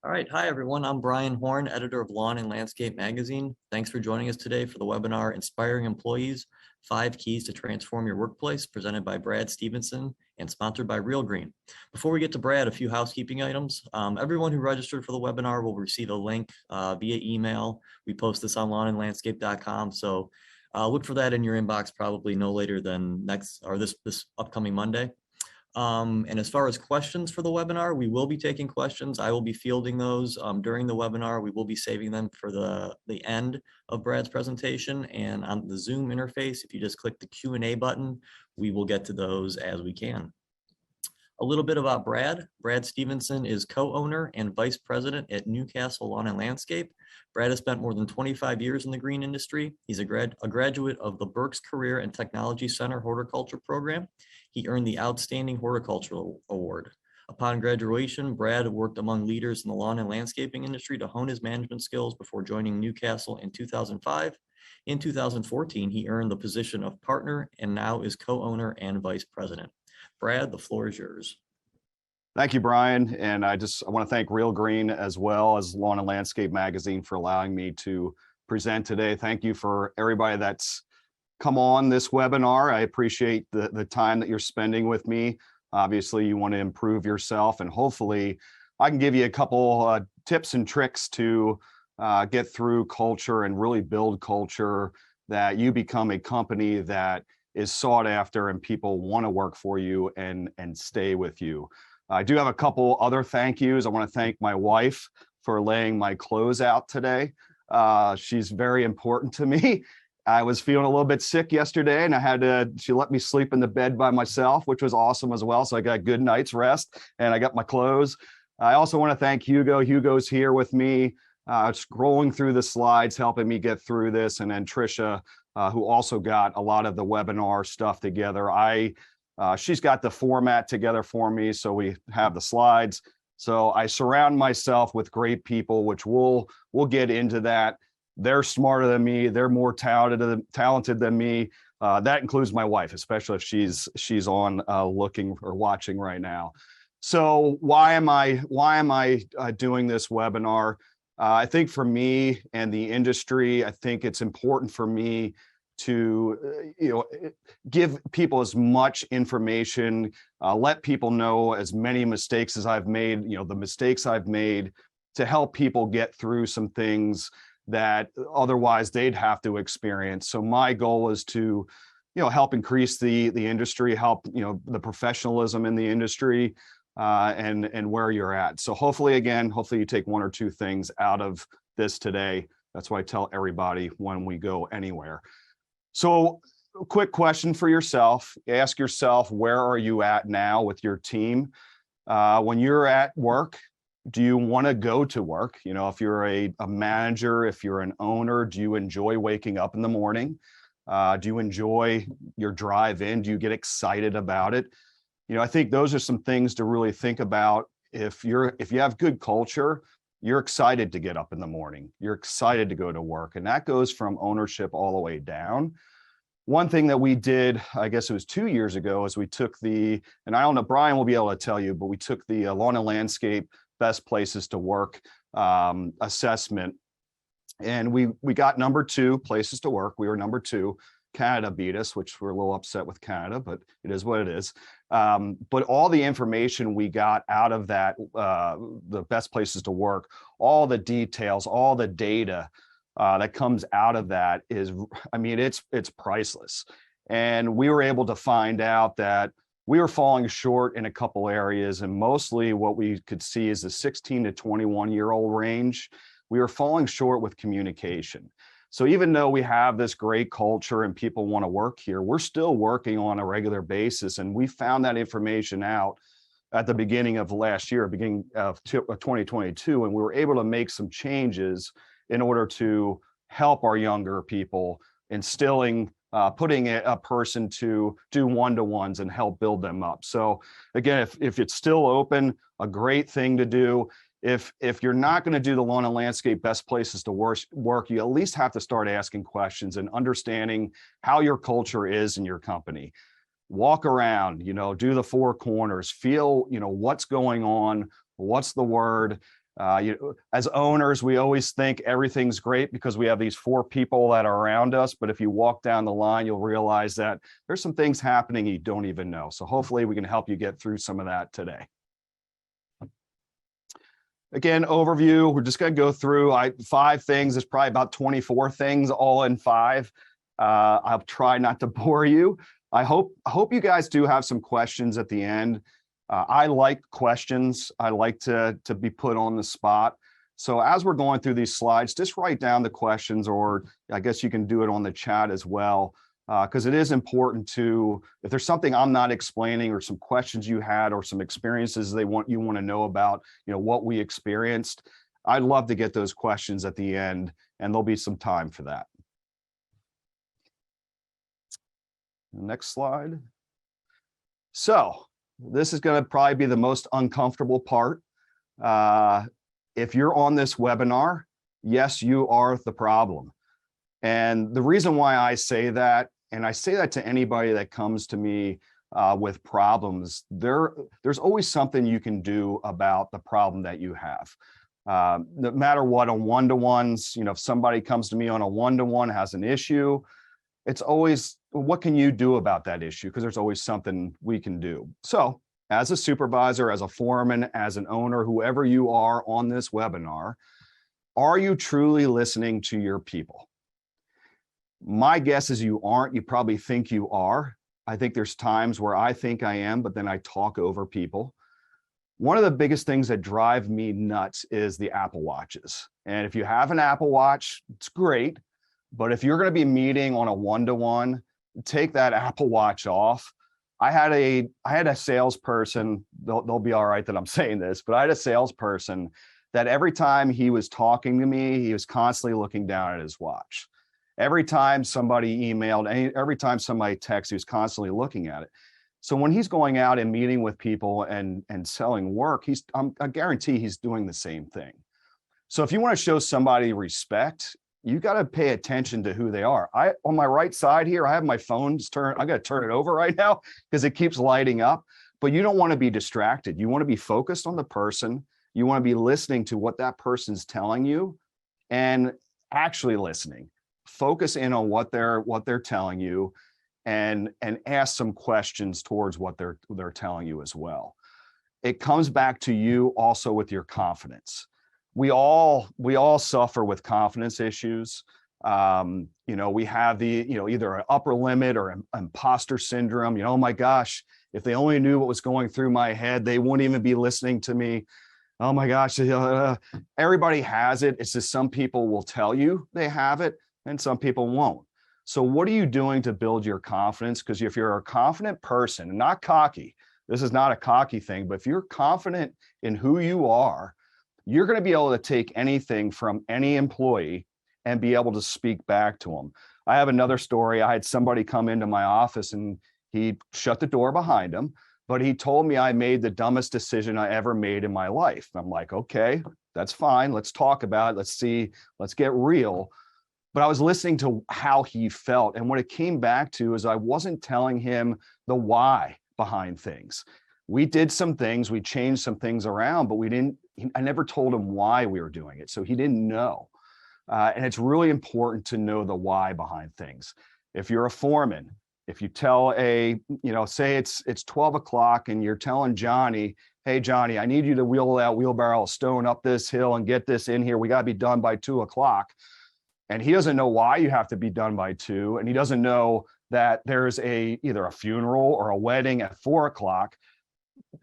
All right. Hi, everyone. I'm Brian Horn, editor of Lawn and Landscape Magazine. Thanks for joining us today for the webinar, Inspiring Employees, 5 Keys to Transform Your Workplace, presented by Brad Stephenson and sponsored by Real Green. Before we get to Brad, a few housekeeping items. Everyone who registered for the webinar will receive a link via email. We post this on lawnandlandscape.com. So look for that in your inbox probably no later than this upcoming Monday. And as far as questions for the webinar, we will be taking questions. I will be fielding those during the webinar. We will be saving them for the end of Brad's presentation. And on the Zoom interface, if you just click the Q&A button, we will get to those as we can. A little bit about Brad. Brad Stephenson is co-owner and vice president at Newcastle Lawn and Landscape. Brad has spent more than 25 years in the green industry. He's a graduate of the Berks Career and Technology Center Horticulture Program. He earned the Outstanding Horticultural Award. Upon graduation, Brad worked among leaders in the lawn and landscaping industry to hone his management skills before joining Newcastle in 2005. In 2014, he earned the position of partner and now is co-owner and vice president. Brad, the floor is yours. Thank you, Brian. And I want to thank Real Green as well as Lawn and Landscape Magazine for allowing me to present today. Thank you for everybody that's come on this webinar. I appreciate the time that you're spending with me. Obviously, you want to improve yourself, and hopefully I can give you a couple tips and tricks to get through culture and really build culture that you become a company that is sought after and people want to work for you and stay with you. I do have a couple other thank yous. I want to thank my wife for laying my clothes out today. She's very important to me. I was feeling a little bit sick yesterday and she let me sleep in the bed by myself, which was awesome as well. So I got a good night's rest and I got my clothes. I also want to thank Hugo. Hugo's here with me, scrolling through the slides, helping me get through this. And then Trisha, who also got a lot of the webinar stuff together. She's got the format together for me, so we have the slides. So I surround myself with great people, which we'll get into that. They're smarter than me. They're more talented than me. That includes my wife, especially if she's on looking or watching right now. So why am I doing this webinar? I think for me and the industry, I think it's important for me to give people as much information, let people know as many mistakes as I've made, the mistakes I've made, to help people get through some things that otherwise they'd have to experience. So my goal is to help increase the industry, help the professionalism in the industry, and where you're at. So hopefully you take one or two things out of this today. That's why I tell everybody when we go anywhere. So a quick question for yourself. Ask yourself, where are you at now with your team? When you're at work, do you want to go to work? If you're a manager, if you're an owner, do you enjoy waking up in the morning? Do you enjoy your drive in? Do you get excited about it? I think those are some things to really think about. If you have good culture, you're excited to get up in the morning. You're excited to go to work. And that goes from ownership all the way down. One thing that we did, I guess it was 2 years ago, is we took and I don't know, Brian will be able to tell you, but we took the Lawn and Landscape Best Places to Work assessment. And we got number 2 places to work. We were number 2. Canada beat us, which we're a little upset with Canada, but it is what it is. But all the information we got out of that, the best places to work, all the details, all the data that comes out of that is, it's priceless. And we were able to find out that we were falling short in a couple areas, and mostly what we could see is the 16 to 21-year-old range. We were falling short with communication. So even though we have this great culture and people want to work here, we're still working on a regular basis. And we found that information out at the beginning of last year, beginning of 2022, and we were able to make some changes in order to help our younger people, putting a person to do one-to-ones and help build them up. So again, if it's still open, a great thing to do. If you're not going to do the Lawn and Landscape Best Places to Work, you at least have to start asking questions and understanding how your culture is in your company. Walk around, do the 4 corners, feel, what's going on, what's the word. As owners, we always think everything's great because we have these 4 people that are around us. But if you walk down the line, you'll realize that there's some things happening you don't even know. So hopefully we can help you get through some of that today. Again, overview, we're just going to go through 5 things. There's probably about 24 things all in 5. I'll try not to bore you. I hope you guys do have some questions at the end. I like questions. I like to be put on the spot. So as we're going through these slides, just write down the questions, or I guess you can do it on the chat as well, because it is important to, if there's something I'm not explaining or some questions you had or some experiences you want to know about, what we experienced, I'd love to get those questions at the end, and there'll be some time for that. Next slide. So this is going to probably be the most uncomfortable part. If you're on this webinar, yes, you are the problem. And the reason why I say that, and I say that to anybody that comes to me with problems, there's always something you can do about the problem that you have. No matter what, on one-to-ones, if somebody comes to me on a one-to-one, has an issue, it's always, what can you do about that issue? Because there's always something we can do. So as a supervisor, as a foreman, as an owner, whoever you are on this webinar, are you truly listening to your people? My guess is you aren't. You probably think you are. I think there's times where I think I am, but then I talk over people. One of the biggest things that drive me nuts is the Apple Watches. And if you have an Apple Watch, it's great. But if you're going to be meeting on a one-to-one, take that Apple Watch off. I had a salesperson, they'll be all right that I'm saying this, but I had a salesperson that every time he was talking to me, he was constantly looking down at his watch. Every time somebody emailed, every time somebody texted, he was constantly looking at it. So when he's going out and meeting with people and selling work, I guarantee he's doing the same thing. So if you want to show somebody respect, you got to pay attention to who they are. On my right side here, I have my phone turned. I got to turn it over right now because it keeps lighting up. But you don't want to be distracted. You want to be focused on the person. You want to be listening to what that person's telling you and actually listening. Focus in on what they're telling you and ask some questions towards what they're telling you as well. It comes back to you also with your confidence. We all suffer with confidence issues. We have either an upper limit or imposter syndrome. Oh my gosh, if they only knew what was going through my head, they wouldn't even be listening to me. Oh my gosh, everybody has it. It's just some people will tell you they have it and some people won't. So what are you doing to build your confidence? Because if you're a confident person, not cocky, this is not a cocky thing, but if you're confident in who you are, you're going to be able to take anything from any employee and be able to speak back to them. I have another story. I had somebody come into my office and he shut the door behind him, but he told me I made the dumbest decision I ever made in my life. I'm like, okay, that's fine. Let's talk about it. Let's get real. But I was listening to how he felt. And what it came back to is I wasn't telling him the why behind things. We did some things, we changed some things around, but I never told him why we were doing it. So he didn't know. And it's really important to know the why behind things. If you're a foreman, if you tell say it's 12 o'clock and you're telling Johnny, hey, Johnny, I need you to wheel that wheelbarrow of stone up this hill and get this in here. We got to be done by 2 o'clock. And he doesn't know why you have to be done by 2. And he doesn't know that there's either a funeral or a wedding at 4 o'clock.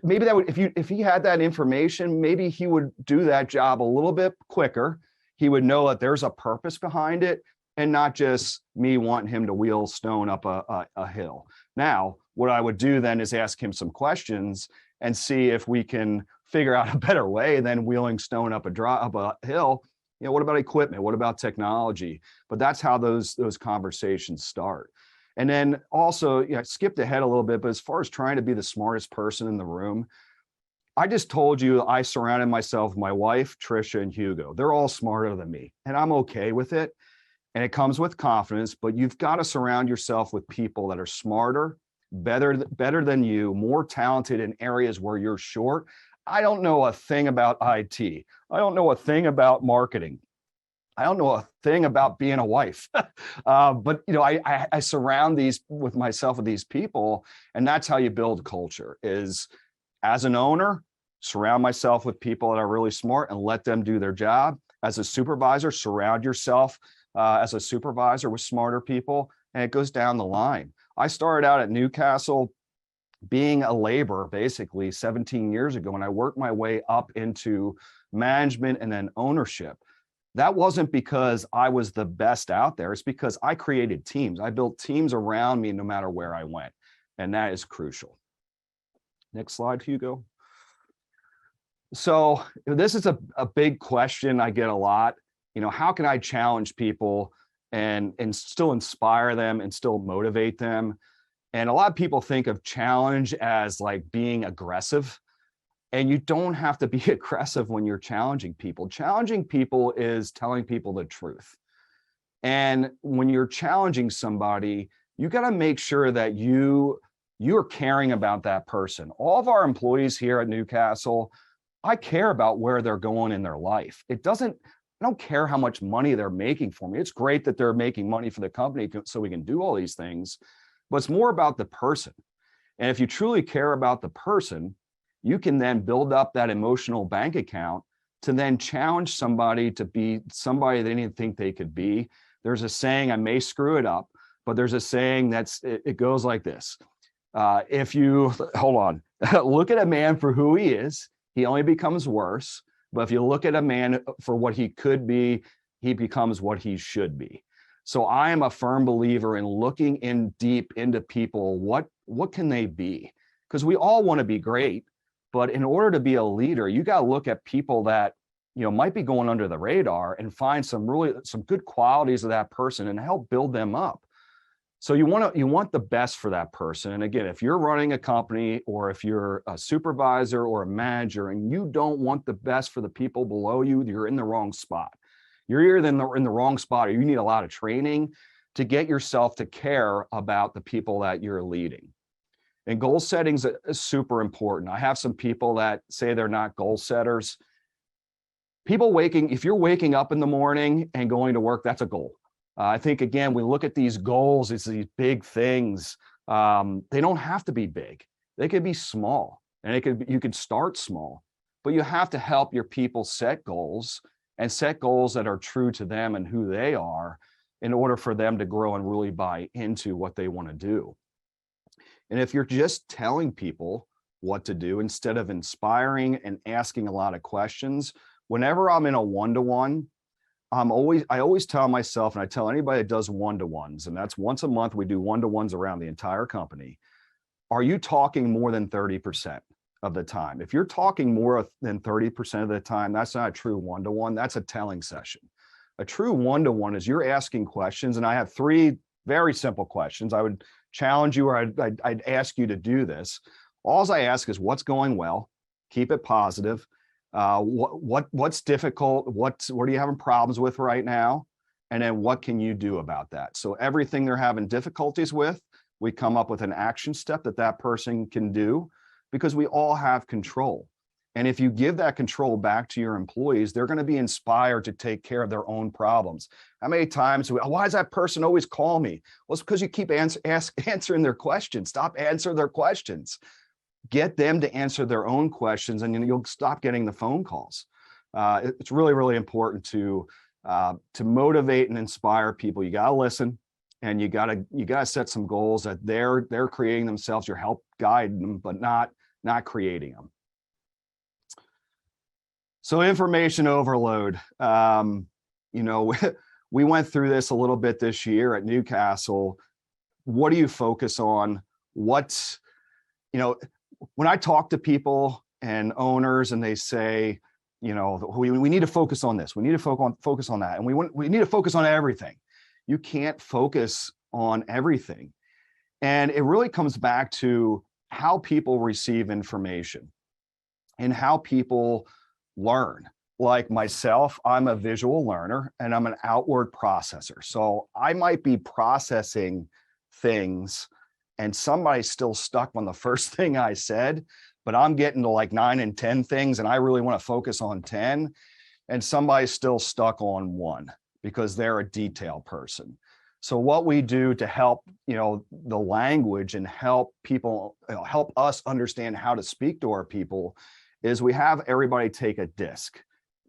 Maybe that would, if he had that information, maybe he would do that job a little bit quicker. He would know that there's a purpose behind it and not just me wanting him to wheel stone up a hill. Now, what I would do then is ask him some questions and see if we can figure out a better way than wheeling stone up a hill. What about equipment? What about technology? But that's how those conversations start. And then also, I skipped ahead a little bit, but as far as trying to be the smartest person in the room, I just told you I surrounded myself with my wife, Trisha, and Hugo. They're all smarter than me, and I'm okay with it. And it comes with confidence, but you've got to surround yourself with people that are smarter, better than you, more talented in areas where you're short. I don't know a thing about IT. I don't know a thing about marketing. I don't know a thing about being a wife. But I surround myself with these people, and that's how you build culture. Is as an owner, surround myself with people that are really smart and let them do their job. As a supervisor, surround yourself as a supervisor with smarter people, and it goes down the line. I started out at Newcastle being a laborer basically 17 years ago, and I worked my way up into management and then ownership. That wasn't because I was the best out there. It's because I created teams. I built teams around me no matter where I went, and that is crucial. Next slide, Hugo. So this is a big question I get a lot. How can I challenge people and still inspire them and still motivate them? And a lot of people think of challenge as like being aggressive. And you don't have to be aggressive when you're challenging people. Challenging people is telling people the truth. And when you're challenging somebody, you got to make sure that you are caring about that person. All of our employees here at Newcastle, I care about where they're going in their life. I don't care how much money they're making for me. It's great that they're making money for the company so we can do all these things, but it's more about the person. And if you truly care about the person, you can then build up that emotional bank account to then challenge somebody to be somebody they didn't think they could be. There's a saying, I may screw it up, but there's a saying it goes like this. If you, hold on, look at a man for who he is, he only becomes worse. But if you look at a man for what he could be, he becomes what he should be. So I am a firm believer in looking in deep into people. What can they be? Because we all want to be great. But in order to be a leader, you got to look at people that might be going under the radar and find some good qualities of that person and help build them up. So you want the best for that person. And again, if you're running a company or if you're a supervisor or a manager and you don't want the best for the people below you, you're in the wrong spot. You're either in the wrong spot or you need a lot of training to get yourself to care about the people that you're leading. And goal setting is super important. I have some people that say they're not goal setters. If you're waking up in the morning and going to work, that's a goal. I think, again, we look at these goals, it's these big things. They don't have to be big. They could be small, and you could start small, but you have to help your people set goals and set goals that are true to them and who they are in order for them to grow and really buy into what they want to do. And if you're just telling people what to do instead of inspiring and asking a lot of questions, whenever I'm in a one-to-one, I always tell myself, and I tell anybody that does one-to-ones, and that's once a month, we do one-to-ones around the entire company. Are you talking more than 30% of the time? If you're talking more than 30% of the time, that's not a true one-to-one, that's a telling session. A true one-to-one is you're asking questions, and I have 3 very simple questions. I would challenge you, or I'd ask you to do this. All I ask is what's going well, keep it positive. What's difficult? What are you having problems with right now? And then what can you do about that? So everything they're having difficulties with, we come up with an action step that person can do, because we all have control. And if you give that control back to your employees, they're going to be inspired to take care of their own problems. How many times, why does that person always call me? Well, it's because you keep answering their questions. Stop answering their questions. Get them to answer their own questions, and you'll stop getting the phone calls. It's really, really important to motivate and inspire people. You got to listen, and you got to set some goals that they're creating themselves. You help guide them, but not creating them. So information overload. We went through this a little bit this year at Newcastle. What do you focus on? When I talk to people and owners and they say, we need to focus on this, we need to focus on that, and we need to focus on everything. You can't focus on everything. And it really comes back to how people receive information and how people learn. Like myself, I'm a visual learner and I'm an outward processor. So I might be processing things and somebody's still stuck on the first thing I said, but I'm getting to like 9 and 10 things, and I really want to focus on 10, and somebody's still stuck on 1 because they're a detail person. So what we do to help, the language and help people, help us understand how to speak to our people is we have everybody take a DISC,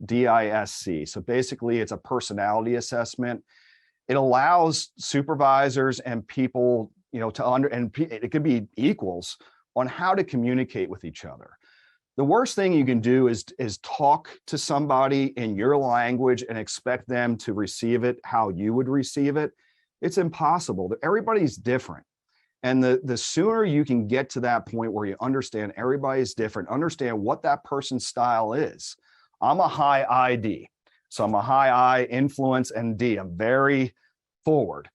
DISC. So basically it's a personality assessment. It allows supervisors and people, it could be equals on how to communicate with each other. The worst thing you can do is talk to somebody in your language and expect them to receive it how you would receive it. It's impossible. Everybody's different. And the sooner you can get to that point where you understand everybody's different, understand what that person's style is. I'm a high ID. So I'm a high I, influence, and D. I'm very forward.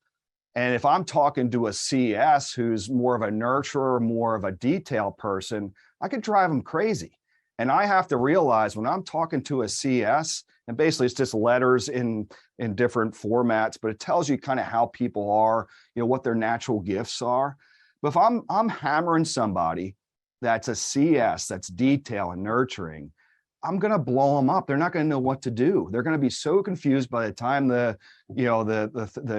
And if I'm talking to a CS who's more of a nurturer, more of a detail person, I could drive them crazy. And I have to realize when I'm talking to a CS, and basically it's just letters in different formats, but it tells you kind of how people are, what their natural gifts are. But if I'm hammering somebody that's a CS, that's detail and nurturing, I'm going to blow them up. They're not going to know what to do. They're going to be so confused by the time the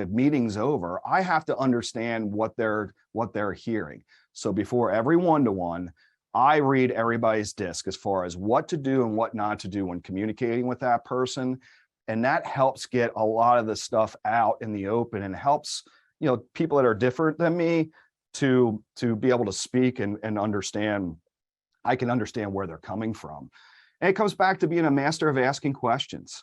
meeting's over. I have to understand what they're hearing. So before every one-to-one, I read everybody's DISC as far as what to do and what not to do when communicating with that person. And that helps get a lot of the stuff out in the open and helps, people that are different than me to be able to speak and understand. I can understand where they're coming from. And it comes back to being a master of asking questions.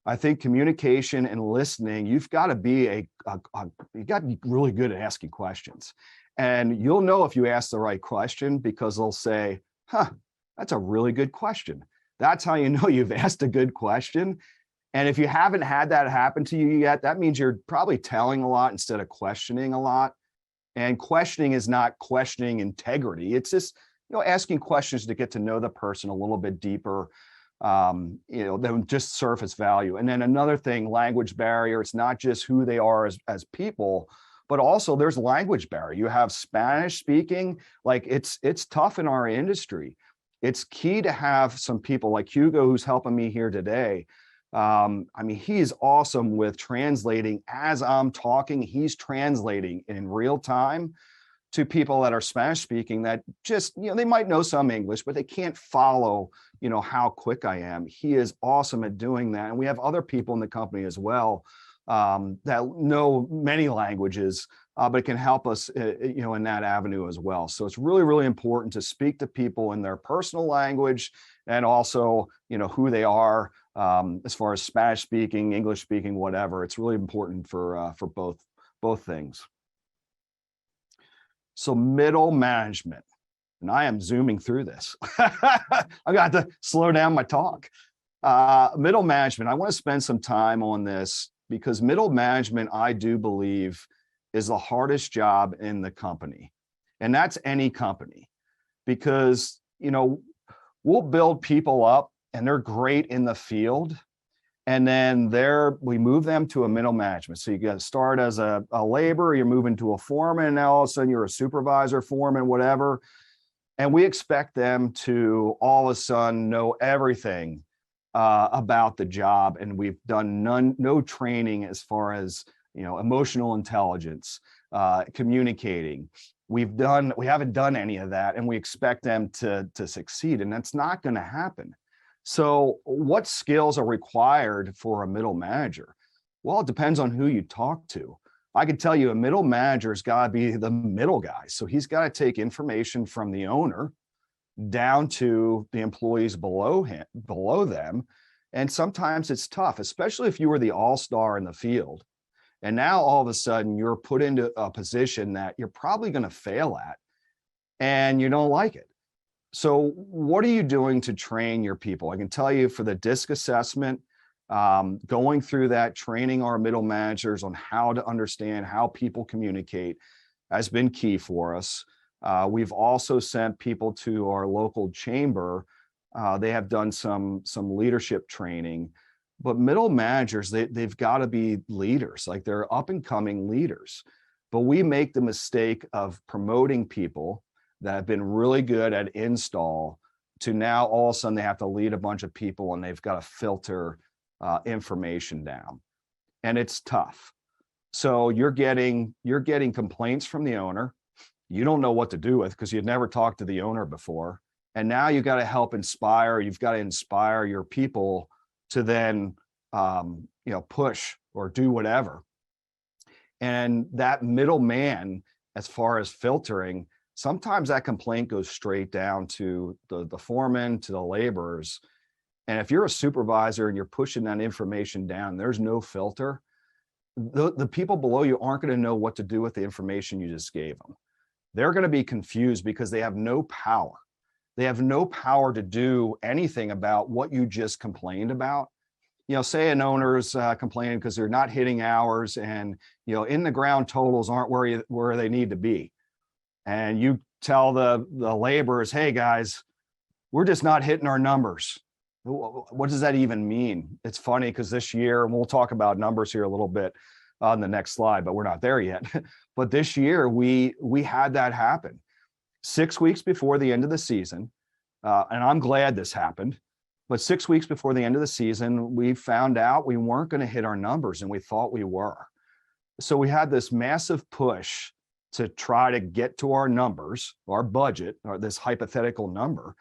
I think communication and listening, you've got to be you got to be really good at asking questions. And you'll know if you ask the right question because they'll say, that's a really good question. That's how you know you've asked a good question. And if you haven't had that happen to you yet, that means you're probably telling a lot instead of questioning a lot. And questioning is not questioning integrity. It's just, asking questions to get to know the person a little bit deeper, than just surface value. And then another thing, language barrier. It's not just who they are as people, but also there's language barrier. You have Spanish speaking, like it's tough in our industry. It's key to have some people like Hugo, who's helping me here today. He is awesome with translating as I'm talking. He's translating in real time to people that are Spanish speaking that just, they might know some English, but they can't follow, how quick I am. He is awesome at doing that. And we have other people in the company as well that know many languages, but can help us, in that avenue as well. So it's really, really important to speak to people in their personal language and also, who they are as far as Spanish speaking, English speaking, whatever. It's really important for both things. So middle management, and I am zooming through this. I got to slow down my talk. Middle management, I want to spend some time on this because middle management, I do believe, is the hardest job in the company. And that's any company because, we'll build people up and they're great in the field. And then we move them to a middle management. So you got to start as a laborer, you're moving to a foreman, and now all of a sudden you're a supervisor, foreman, whatever. And we expect them to all of a sudden know everything about the job. And we've done no training as far as, emotional intelligence, communicating. We haven't done any of that, and we expect them to succeed. And that's not going to happen. So what skills are required for a middle manager? Well, it depends on who you talk to. I can tell you a middle manager's got to be the middle guy. So he's got to take information from the owner down to the employees below them. And sometimes it's tough, especially if you were the all-star in the field. And now all of a sudden you're put into a position that you're probably going to fail at and you don't like it. So what are you doing to train your people? I can tell you for the DISC assessment, going through that, training our middle managers on how to understand how people communicate has been key for us. We've also sent people to our local chamber. They have done some leadership training, but middle managers, they've got to be leaders, like they're up and coming leaders. But we make the mistake of promoting people that have been really good at install to now all of a sudden they have to lead a bunch of people and they've got to filter information down. And it's tough. So you're getting complaints from the owner. You don't know what to do with because you'd never talked to the owner before. And now you've got to help inspire. You've got to inspire your people to then push or do whatever. And that middleman, as far as filtering, sometimes that complaint goes straight down to the foreman, to the laborers. And if you're a supervisor and you're pushing that information down, there's no filter. The people below you aren't going to know what to do with the information you just gave them. They're going to be confused because they have no power. They have no power to do anything about what you just complained about. Say an owner's complaining because they're not hitting hours and, in the ground totals aren't where they need to be. And you tell the laborers, hey guys, we're just not hitting our numbers. What does that even mean? It's funny because this year, and we'll talk about numbers here a little bit on the next slide, but we're not there yet. But this year we had that happen 6 weeks before the end of the season. And I'm glad this happened. But 6 weeks before the end of the season, we found out we weren't going to hit our numbers, and we thought we were. So we had this massive push to try to get to our numbers, our budget, or this hypothetical number.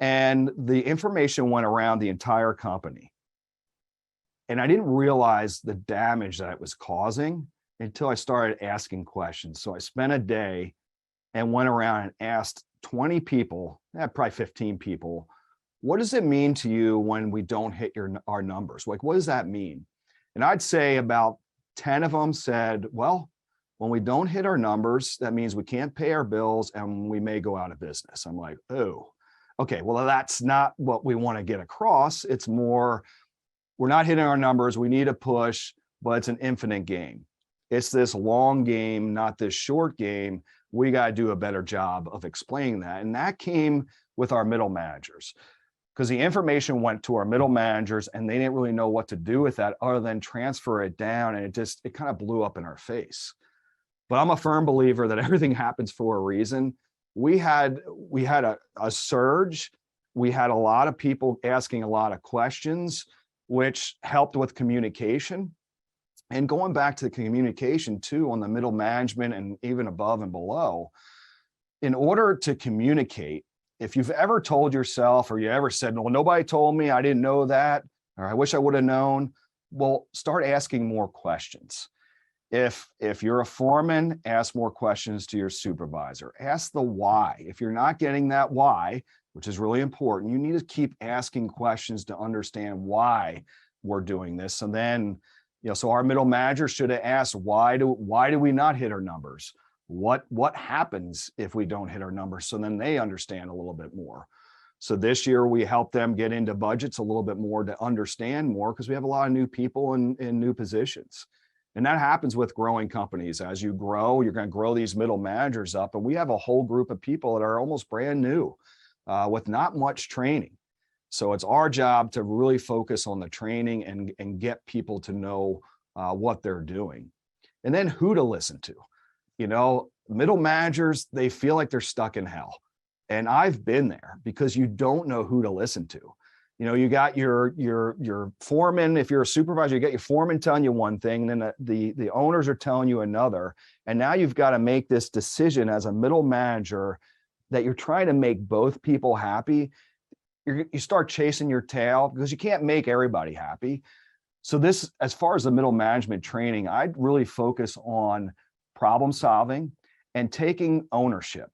And the information went around the entire company. And I didn't realize the damage that it was causing until I started asking questions. So I spent a day and went around and asked 20 people, probably 15 people, what does it mean to you when we don't hit our numbers? Like, what does that mean? And I'd say about 10 of them said, well, when we don't hit our numbers, that means we can't pay our bills and we may go out of business. I'm like, oh, okay, well, that's not what we want to get across. It's more, we're not hitting our numbers. We need a push, but it's an infinite game. It's this long game, not this short game. We got to do a better job of explaining that. And that came with our middle managers, because the information went to our middle managers and they didn't really know what to do with that other than transfer it down. And it kind of blew up in our face. But I'm a firm believer that everything happens for a reason. We had a surge. We had a lot of people asking a lot of questions, which helped with communication. And going back to the communication too, on the middle management and even above and below, in order to communicate, if you've ever told yourself or you ever said, well, nobody told me, I didn't know that, or I wish I would have known, well, start asking more questions. If you're a foreman, ask more questions to your supervisor. Ask the why. If you're not getting that why, which is really important, you need to keep asking questions to understand why we're doing this. And then, so our middle manager should have asked, why do we not hit our numbers? What happens if we don't hit our numbers? So then they understand a little bit more. So this year we helped them get into budgets a little bit more to understand more, because we have a lot of new people in new positions. And that happens with growing companies. As you grow, you're going to grow these middle managers up. And we have a whole group of people that are almost brand new with not much training. So it's our job to really focus on the training and get people to know what they're doing. And then who to listen to. Middle managers, they feel like they're stuck in hell. And I've been there, because you don't know who to listen to. You got your foreman. If you're a supervisor, you got your foreman telling you one thing, and then the owners are telling you another. And now you've got to make this decision as a middle manager that you're trying to make both people happy. You start chasing your tail because you can't make everybody happy. So this, as far as the middle management training, I'd really focus on problem solving and taking ownership.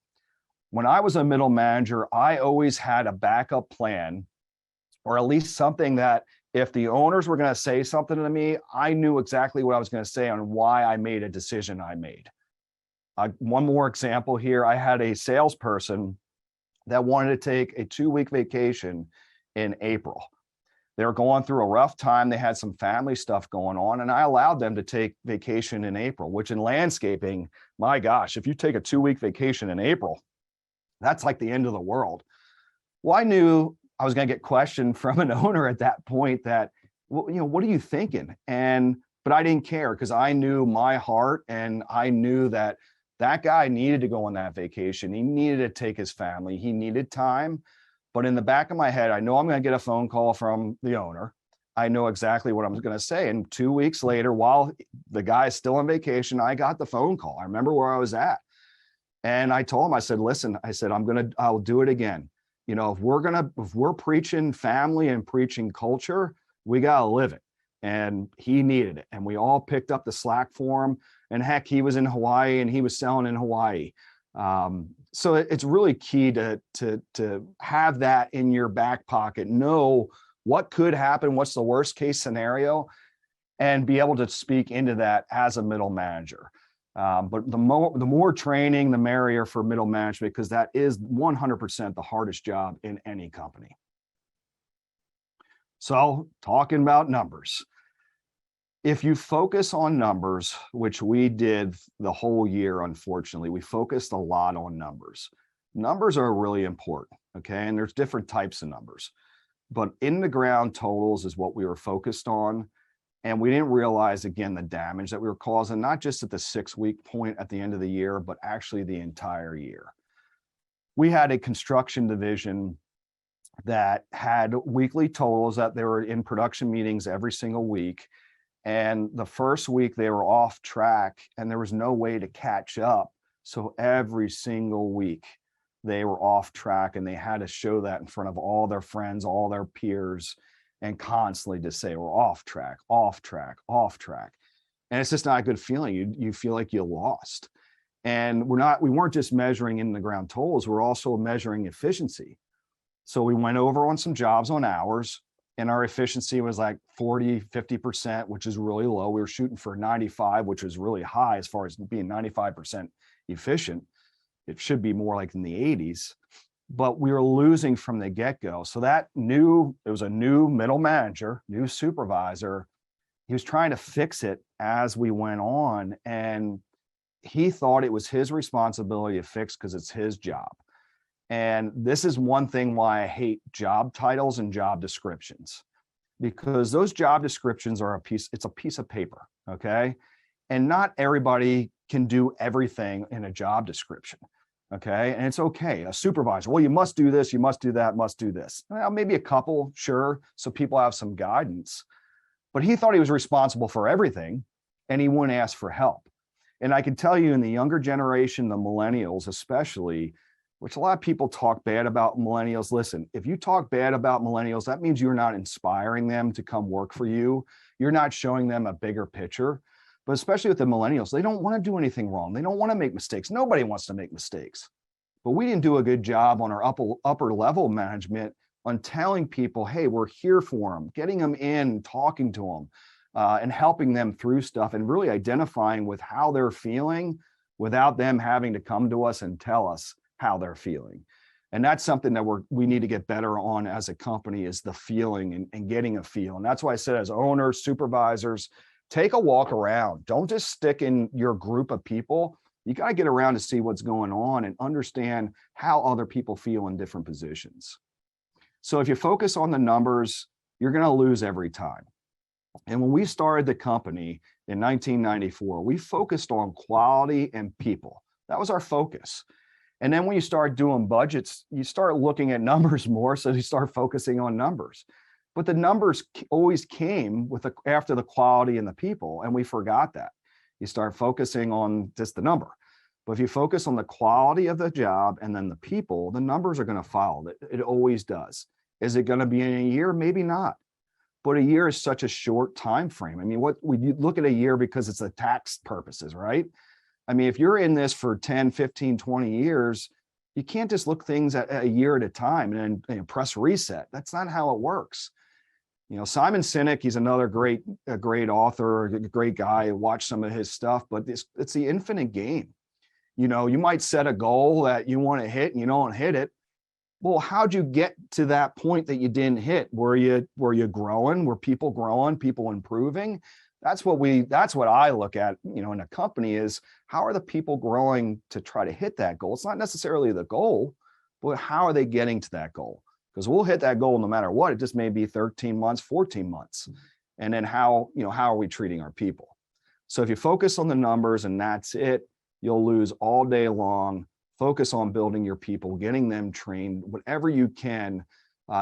When I was a middle manager, I always had a backup plan, or at least something that if the owners were going to say something to me, I knew exactly what I was going to say on why I made a decision I made. One more example here. I had a salesperson that wanted to take a 2-week vacation in April. They were going through a rough time. They had some family stuff going on, and I allowed them to take vacation in April, which in landscaping, my gosh, if you take a 2-week vacation in April, that's like the end of the world. Well, I knew I was going to get questioned from an owner at that point that, well, what are you thinking? But I didn't care, because I knew my heart, and I knew that That guy needed to go on that vacation. He needed to take his family. He needed time. But in the back of my head, I know I'm going to get a phone call from the owner. I know exactly what I'm going to say. And 2 weeks later, while the guy is still on vacation, I got the phone call. I remember where I was at. And I told him, I said, listen, I said, I'll do it again. You know, if we're preaching family and preaching culture, we got to live it. And he needed it. And we all picked up the slack for him. And heck, he was in Hawaii and he was selling in Hawaii. So it's really key to have that in your back pocket, know what could happen, what's the worst case scenario, and be able to speak into that as a middle manager. But the more training, the merrier for middle management, because that is 100% the hardest job in any company. So talking about numbers. If you focus on numbers, which we did the whole year, unfortunately, we focused a lot on numbers. Numbers are really important, okay? And there's different types of numbers. But in the ground totals is what we were focused on. And we didn't realize, again, the damage that we were causing, not just at the 6-week point at the end of the year, but actually the entire year. We had a construction division that had weekly totals that they were in production meetings every single week. And the first week they were off track and there was no way to catch up. So every single week they were off track and they had to show that in front of all their friends, all their peers, and constantly to say, we're off track, off track, off track. And it's just not a good feeling. You feel like you lost. And we weren't just measuring in the ground totals, we're also measuring efficiency. So we went over on some jobs on hours, and our efficiency was like 40, 50%, which is really low. We were shooting for 95, which was really high as far as being 95% efficient. It should be more like in the 80s, but we were losing from the get-go. So it was a new middle manager, new supervisor. He was trying to fix it as we went on, and he thought it was his responsibility to fix because it's his job. And this is one thing why I hate job titles and job descriptions, because those job descriptions are it's a piece of paper, okay? And not everybody can do everything in a job description, okay? And it's okay. A supervisor, well, you must do this, you must do that, must do this. Well, maybe a couple, sure, so people have some guidance. But he thought he was responsible for everything, and he wouldn't ask for help. And I can tell you in the younger generation, the millennials especially, which a lot of people talk bad about millennials. Listen, if you talk bad about millennials, that means you're not inspiring them to come work for you. You're not showing them a bigger picture. But especially with the millennials, they don't want to do anything wrong. They don't want to make mistakes. Nobody wants to make mistakes. But we didn't do a good job on our upper level management on telling people, hey, we're here for them, getting them in, talking to them, and helping them through stuff, and really identifying with how they're feeling without them having to come to us and tell us how they're feeling. And that's something that we need to get better on as a company, is the feeling and getting a feel. And that's why I said, as owners, supervisors, take a walk around. Don't just stick in your group of people. You got to get around to see what's going on and understand how other people feel in different positions. So if you focus on the numbers, you're going to lose every time. And when we started the company in 1994, we focused on quality and people. That was our focus. And then when you start doing budgets, you start looking at numbers more, so you start focusing on numbers. But the numbers always came after the quality and the people, and we forgot that. You start focusing on just the number. But if you focus on the quality of the job and then the people, the numbers are going to follow. It always does. Is it going to be in a year? Maybe not. But a year is such a short time frame. I mean, we look at a year because it's the tax purposes, right? I mean, if you're in this for 10, 15, 20 years, you can't just look things at a year at a time and then press reset. That's not how it works. You know, Simon Sinek, he's another great author, a great guy. I watch some of his stuff, but it's the infinite game. You know, you might set a goal that you want to hit and you don't hit it. Well, how'd you get to that point that you didn't hit? Were you growing? Were people growing? People improving? That's what I look at, you know, in a company, is how are the people growing to try to hit that goal? It's not necessarily the goal, but how are they getting to that goal? Because we'll hit that goal no matter what. It just may be 13 months, 14 months. And then how are we treating our people? So if you focus on the numbers and that's it, you'll lose all day long. Focus on building your people, getting them trained, whatever you can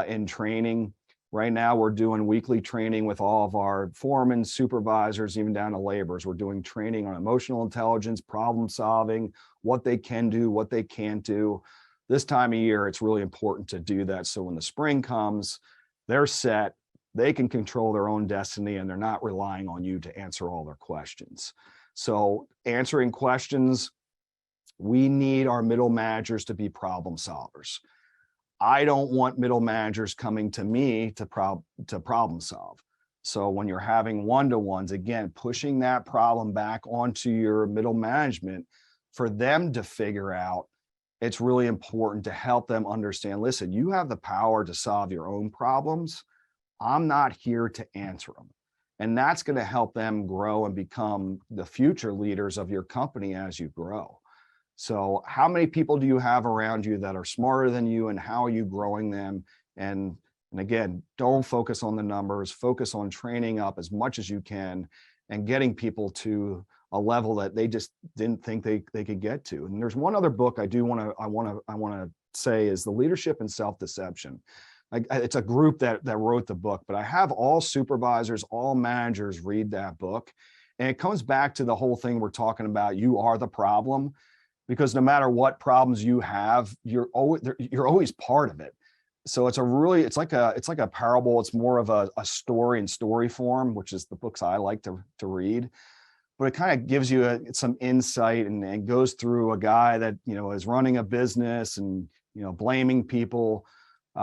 in training. Right now, we're doing weekly training with all of our foremen, supervisors, even down to laborers. We're doing training on emotional intelligence, problem solving, what they can do, what they can't do. This time of year, it's really important to do that. So when the spring comes, they're set, they can control their own destiny, and they're not relying on you to answer all their questions. So answering questions, we need our middle managers to be problem solvers. I don't want middle managers coming to me to problem solve. So when you're having one-to-ones, again, pushing that problem back onto your middle management for them to figure out, it's really important to help them understand, listen, you have the power to solve your own problems. I'm not here to answer them. And that's going to help them grow and become the future leaders of your company as you grow. So how many people do you have around you that are smarter than you, and how are you growing them? And again, don't focus on the numbers, focus on training up as much as you can and getting people to a level that they just didn't think they could get to. And there's one other book I want to say is The Leadership and Self-Deception. It's a group that wrote the book, but I have all supervisors, all managers read that book. And it comes back to the whole thing we're talking about. You are the problem. Because no matter what problems you have, you're always part of it. So it's like a parable. It's more of a story in story form, which is the books I like to read. But it kind of gives you some insight and goes through a guy that is running a business and blaming people.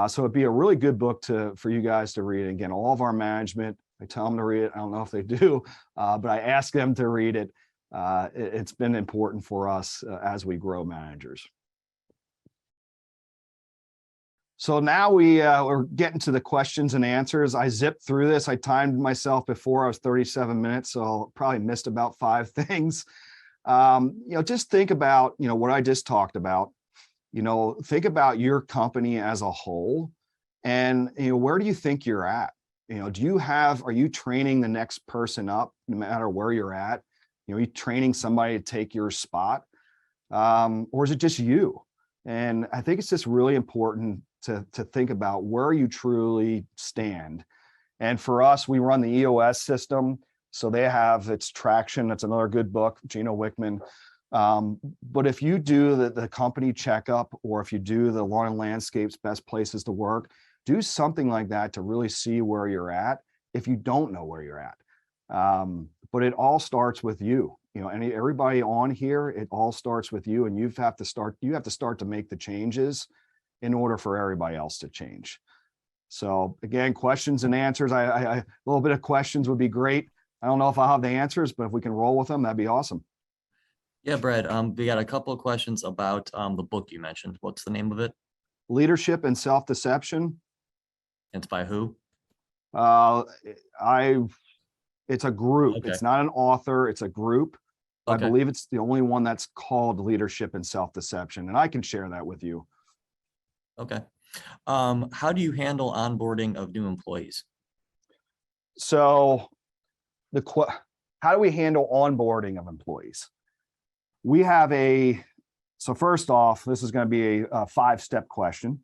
So it'd be a really good book for you guys to read. And again, all of our management, I tell them to read it. I don't know if they do, but I ask them to read it. It's been important for us as we grow managers. So now we're getting to the questions and answers. I zipped through this. I timed myself before. I was 37 minutes, so probably missed about 5 things. Just think about what I just talked about. Think about your company as a whole, and where do you think you're at? Are you training the next person up no matter where you're at? Are you training somebody to take your spot? Or is it just you? And I think it's just really important to think about where you truly stand. And for us, we run the EOS system. So they have its traction. That's another good book, Gino Wickman. But if you do the company checkup, or if you do the Lawn and Landscape's best places to work, do something like that to really see where you're at if you don't know where you're at. But it all starts with you. Everybody on here, it all starts with you, and you have to start to make the changes in order for everybody else to change. So again, questions and answers. A little bit of questions would be great. I don't know if I'll have the answers, but if we can roll with them, that'd be awesome. Yeah, Brad, we got a couple of questions about the book you mentioned. What's the name of it? Leadership and Self-Deception. It's by who? It's a group. Okay. It's not an author. It's a group. Okay. I believe it's the only one that's called Leadership and Self-Deception, and I can share that with you. Okay. How do you handle onboarding of new employees? So how do we handle onboarding of employees? So first off, this is going to be a 5-step question,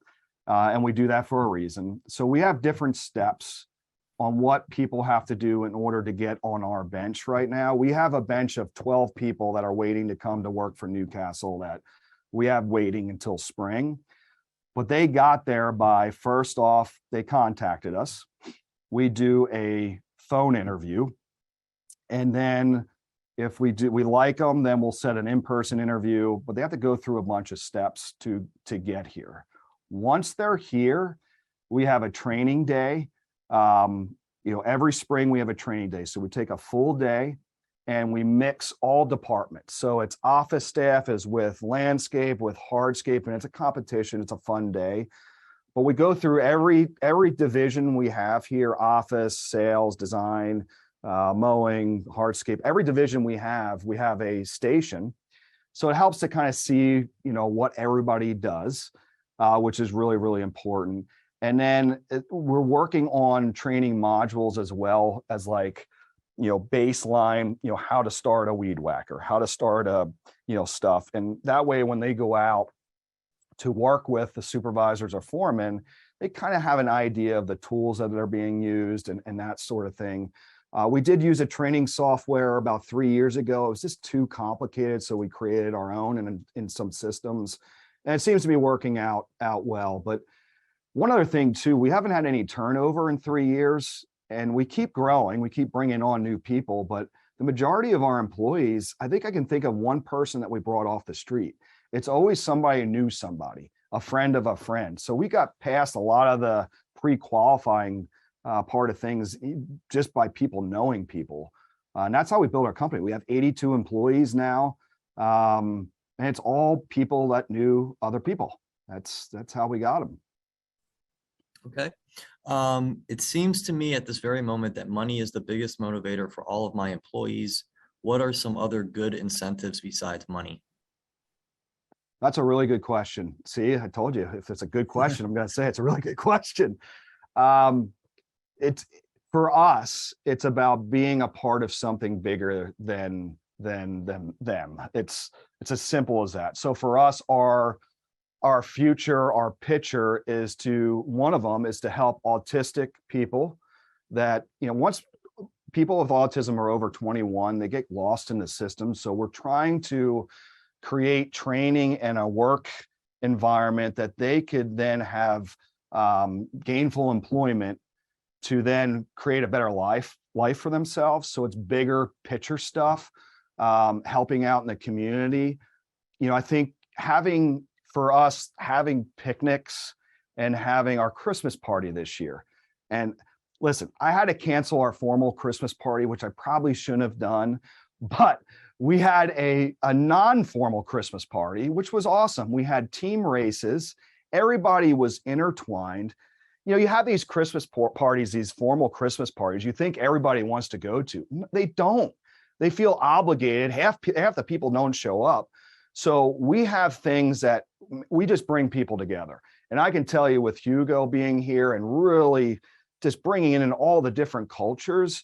and we do that for a reason. So we have different steps on what people have to do in order to get on our bench right now. We have a bench of 12 people that are waiting to come to work for Newcastle that we have waiting until spring. But they got there by, first off, they contacted us. We do a phone interview. And then if we like them, then we'll set an in-person interview, but they have to go through a bunch of steps to get here. Once they're here, we have a training day. Every spring we have a training day. So we take a full day and we mix all departments. So it's office staff is with landscape, with hardscape, and it's a competition. It's a fun day. But we go through every division we have here: office, sales, design, mowing, hardscape. Every division we have a station. So it helps to kind of see, what everybody does, which is really, really important. And then we're working on training modules as well as like baseline, how to start a weed whacker, how to start a, stuff. And that way, when they go out to work with the supervisors or foremen, they kind of have an idea of the tools that are being used and that sort of thing. We did use a training software about 3 years ago. It was just too complicated, so we created our own and in some systems, and it seems to be working out well. But one other thing too, we haven't had any turnover in 3 years, and we keep growing. We keep bringing on new people, but the majority of our employees, I think I can think of one person that we brought off the street. It's always somebody who knew somebody, a friend of a friend. So we got past a lot of the pre-qualifying part of things just by people knowing people. And that's how we build our company. We have 82 employees now. And it's all people that knew other people. That's how we got them. Okay. It seems to me at this very moment that money is the biggest motivator for all of my employees. What are some other good incentives besides money? That's a really good question. See, I told you, if it's a good question, I'm going to say it's a really good question. It's for us, it's about being a part of something bigger than them. It's as simple as that. So for us, our future, our picture is one of them is to help autistic people that, once people with autism are over 21, they get lost in the system. So we're trying to create training and a work environment that they could then have gainful employment to then create a better life for themselves. So it's bigger picture stuff, helping out in the community. I think having picnics and having our Christmas party this year. And listen, I had to cancel our formal Christmas party, which I probably shouldn't have done, but we had a non-formal Christmas party, which was awesome. We had team races. Everybody was intertwined. You have these Christmas parties, these formal Christmas parties, you think everybody wants to go to. They don't. They feel obligated. Half the people don't show up. So we have things that we just bring people together. And I can tell you, with Hugo being here and really just bringing in all the different cultures,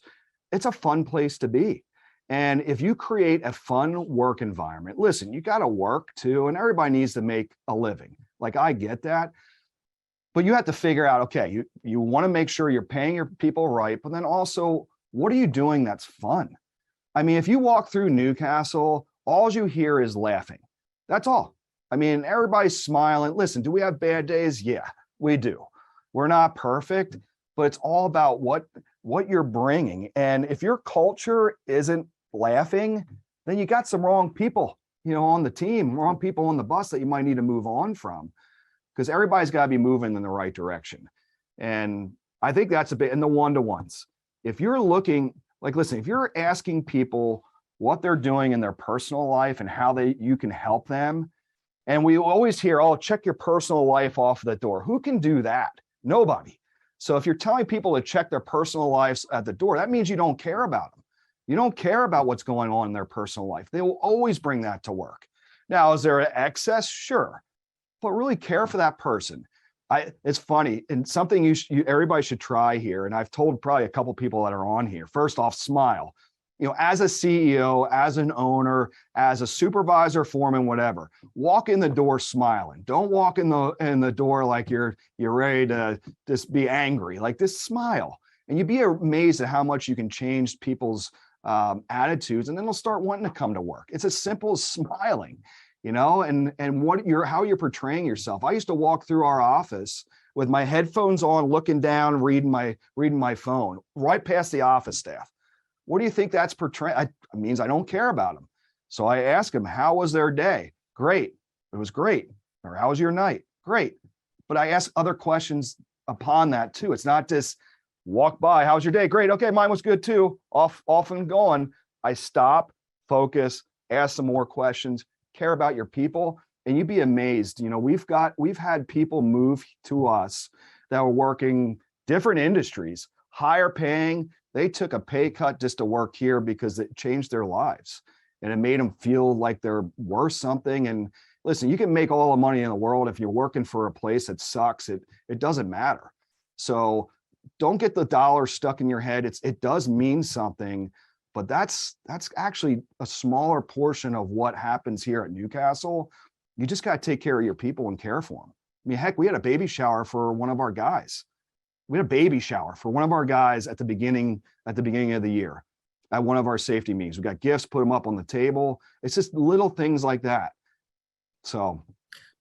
it's a fun place to be. And if you create a fun work environment, listen, you got to work too, and everybody needs to make a living. Like, I get that. But you have to figure out, okay, you want to make sure you're paying your people right, but then also, what are you doing that's fun? I mean, if you walk through Newcastle, all you hear is laughing. That's all. I mean, everybody's smiling. Listen, do we have bad days? Yeah, we do. We're not perfect, but it's all about what you're bringing. And if your culture isn't laughing, then you got some wrong people, on the team, wrong people on the bus that you might need to move on from, because everybody's got to be moving in the right direction. And I think that's a bit in the one-to-ones. If you're looking, listen, if you're asking people what they're doing in their personal life and how you can help them, and we always hear, oh, check your personal life off the door. Who can do that? Nobody. So if you're telling people to check their personal lives at the door, that means you don't care about them. You don't care about what's going on in their personal life. They will always bring that to work. Now, is there an excess? Sure. But really care for that person. It's funny, and something everybody should try here, and I've told probably a couple people that are on here. First off, smile. As a CEO, as an owner, as a supervisor, foreman, whatever, walk in the door smiling. Don't walk in the door like you're ready to just be angry. Just smile, and you'd be amazed at how much you can change people's attitudes, and then they'll start wanting to come to work. It's as simple as smiling, and how you're portraying yourself. I used to walk through our office with my headphones on, looking down, reading my phone, right past the office staff. What do you think that's portraying? It means I don't care about them. So I ask them, how was their day? Great. It was great. Or how was your night? Great. But I ask other questions upon that too. It's not just walk by. How's your day? Great. Okay. Mine was good too. Off and going. I stop, focus, ask some more questions, care about your people. And you'd be amazed. We've had people move to us that were working different industries, higher paying. They took a pay cut just to work here because it changed their lives, and it made them feel like they're worth something. And listen, you can make all the money in the world if you're working for a place that sucks. It doesn't matter. So don't get the dollar stuck in your head. It does mean something, but that's actually a smaller portion of what happens here at Newcastle. You just got to take care of your people and care for them. I mean, heck, we had a baby shower for one of our guys. We had a baby shower for one of our guys at the beginning of the year at one of our safety meetings. We got gifts, put them up on the table. It's just little things like that. So,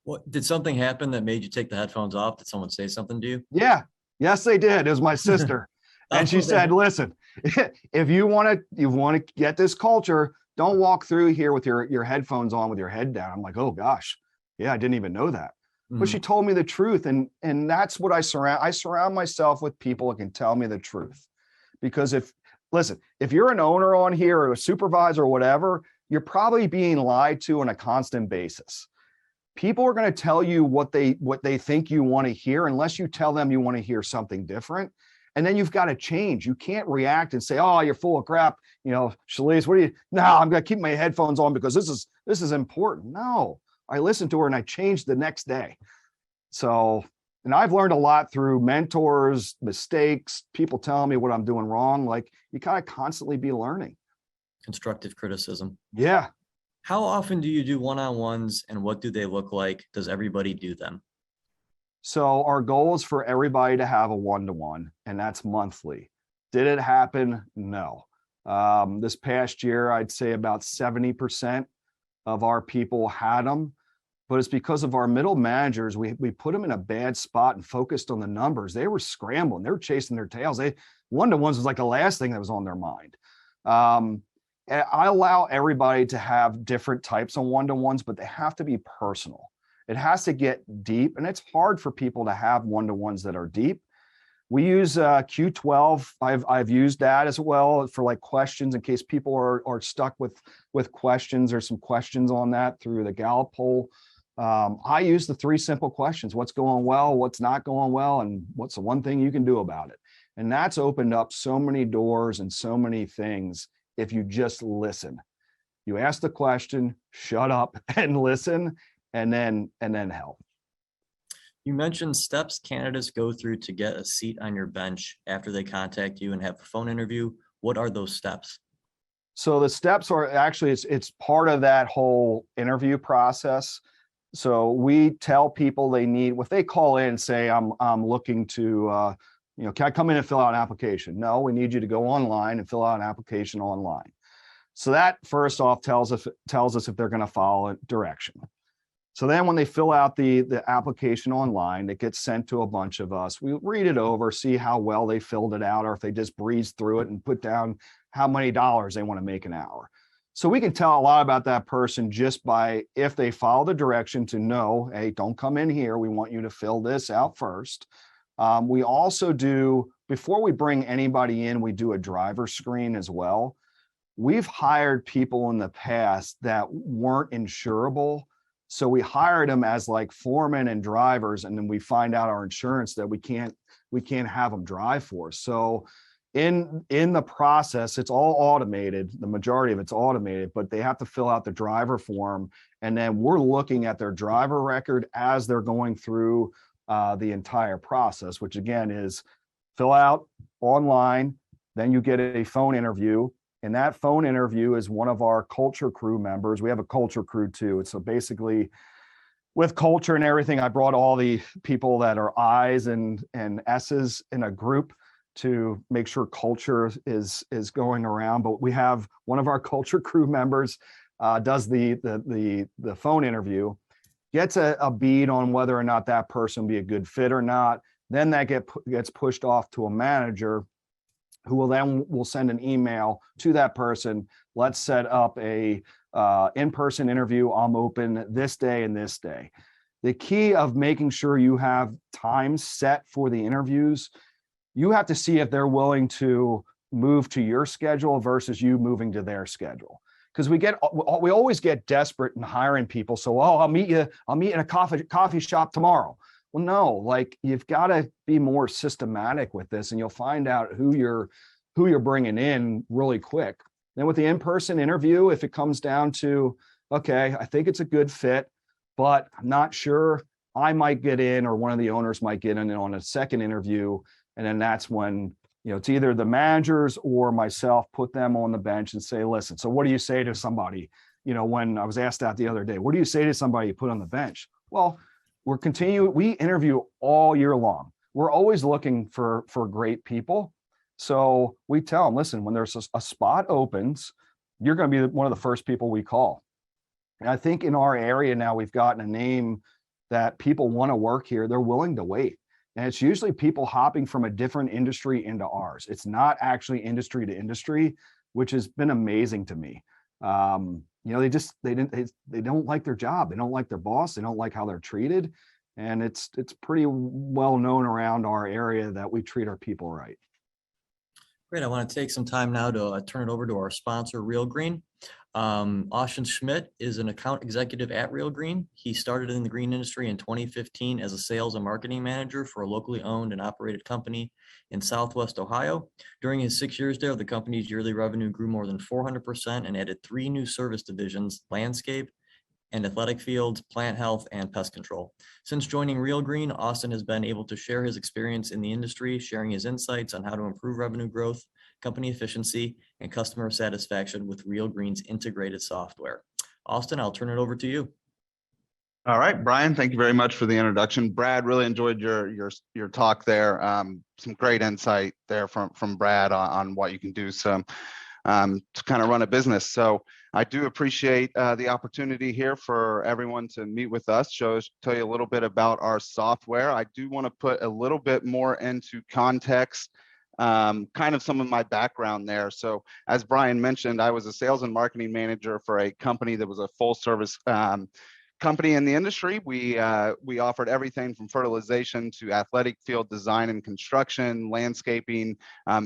Well, did something happen that made you take the headphones off? Did someone say something to you? yeah, yes, they did. It was my sister. And she said, listen, if you want to get this culture, don't walk through here with your headphones on with your head down. I'm like, oh gosh, yeah, I didn't even know that. But she told me the truth. And that's what I surround myself with people that can tell me the truth. Because if you're an owner on here or a supervisor or whatever, you're probably being lied to on a constant basis. People are going to tell you what they think you want to hear, unless you tell them you want to hear something different. And then you've got to change. You can't react and say, oh, you're full of crap. You know, Shalise, no, I'm going to keep my headphones on because this is important. No, I listened to her and I changed the next day. So, and I've learned a lot through mentors, mistakes, people telling me what I'm doing wrong. Like, you kind of constantly be learning. Constructive criticism. Yeah. How often do you do one-on-ones and what do they look like? Does everybody do them? So our goal is for everybody to have a one-to-one, and that's monthly. Did it happen? No. This past year, I'd say about 70% of our people had them, but it's because of our middle managers. We put them in a bad spot and focused on the numbers. They were scrambling. They were chasing their tails. One-to-ones was like the last thing that was on their mind. I allow everybody to have different types of one-to-ones, but they have to be personal. It has to get deep, and it's hard for people to have one-to-ones that are deep. We use Q12. I've used that as well for like questions in case people are stuck with questions. There's some questions on that through the Gallup poll. I use the 3 simple questions: what's going well, what's not going well, and what's the one thing you can do about it. And that's opened up so many doors and so many things if you just listen. You ask the question, shut up and listen, and then help. You mentioned steps candidates go through to get a seat on your bench after they contact you and have a phone interview. What are those steps? So the steps are actually, it's part of that whole interview process. So we tell people they need, if they call in and say, I'm looking to, can I come in and fill out an application? No, we need you to go online and fill out an application online. So that first off tells us if they're going to follow direction. So then when they fill out the application online, it gets sent to a bunch of us. We read it over, see how well they filled it out, or if they just breezed through it and put down how many dollars they want to make an hour. So we can tell a lot about that person just by if they follow the direction to know, hey, don't come in here. We want you to fill this out first. We also do, before we bring anybody in, we do a driver screen as well. We've hired people in the past that weren't insurable. So we hired them as like foremen and drivers, and then we find out our insurance that we can't have them drive for us. So in the process, it's all automated. The majority of it's automated, but they have to fill out the driver form, and then we're looking at their driver record as they're going through the entire process, which again is fill out online, then you get a phone interview. And that phone interview is one of our culture crew members. We have a culture crew too. So basically with culture and everything, I brought all the people that are I's and S's in a group to make sure culture is going around. But we have one of our culture crew members does the phone interview, gets a bead on whether or not that person will be a good fit or not. Then that gets pushed off to a manager, who will send an email to that person. Let's set up a in-person interview. I'm open this day and this day. The key of making sure you have times set for the interviews, you have to see if they're willing to move to your schedule versus you moving to their schedule. Because we always get desperate in hiring people. So, I'll meet you in a coffee shop tomorrow. Well, no, like you've got to be more systematic with this, and you'll find out who you're bringing in really quick. Then with the in-person interview, if it comes down to, okay, I think it's a good fit, but I'm not sure, I might get in, or one of the owners might get in on a second interview And then that's when, it's either the managers or myself put them on the bench and say, listen, so what do you say to somebody? When I was asked that the other day, what do you say to somebody you put on the bench? Well, we interview all year long. We're always looking for great people. So we tell them, listen, when there's a spot opens, you're going to be one of the first people we call. And I think in our area now, we've gotten a name that people want to work here. They're willing to wait. And it's usually people hopping from a different industry into ours. It's not actually industry to industry, which has been amazing to me. They don't like their job. They don't like their boss. They don't like how they're treated. And it's pretty well known around our area that we treat our people right. Great. I want to take some time now to turn it over to our sponsor, Real Green. Austin Schmidt is an account executive at Real Green. He started in the green industry in 2015 as a sales and marketing manager for a locally owned and operated company in Southwest Ohio. During his 6 years there, the company's yearly revenue grew more than 400% and added 3 new service divisions: landscape and athletic fields, plant health, and pest control. Since joining Real Green, Austin has been able to share his experience in the industry, sharing his insights on how to improve revenue growth, company efficiency, and customer satisfaction with Real Green's integrated software. Austin, I'll turn it over to you. All right, Brian, thank you very much for the introduction. Brad, really enjoyed your talk there. Some great insight there from Brad on what you can do to kind of run a business. So I do appreciate the opportunity here for everyone to meet with us, tell you a little bit about our software. I do want to put a little bit more into context, kind of some of my background there. So as Brian mentioned, I was a sales and marketing manager for a company that was a full service company in the industry. We offered everything from fertilization to athletic field design and construction, landscaping,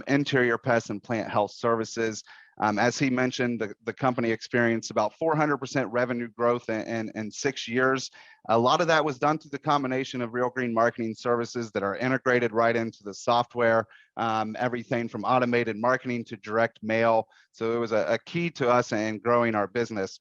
interior pest and plant health services. As he mentioned, the company experienced about 400% revenue growth in 6 years. A lot of that was done through the combination of Real Green marketing services that are integrated right into the software, everything from automated marketing to direct mail. So it was a key to us in growing our business.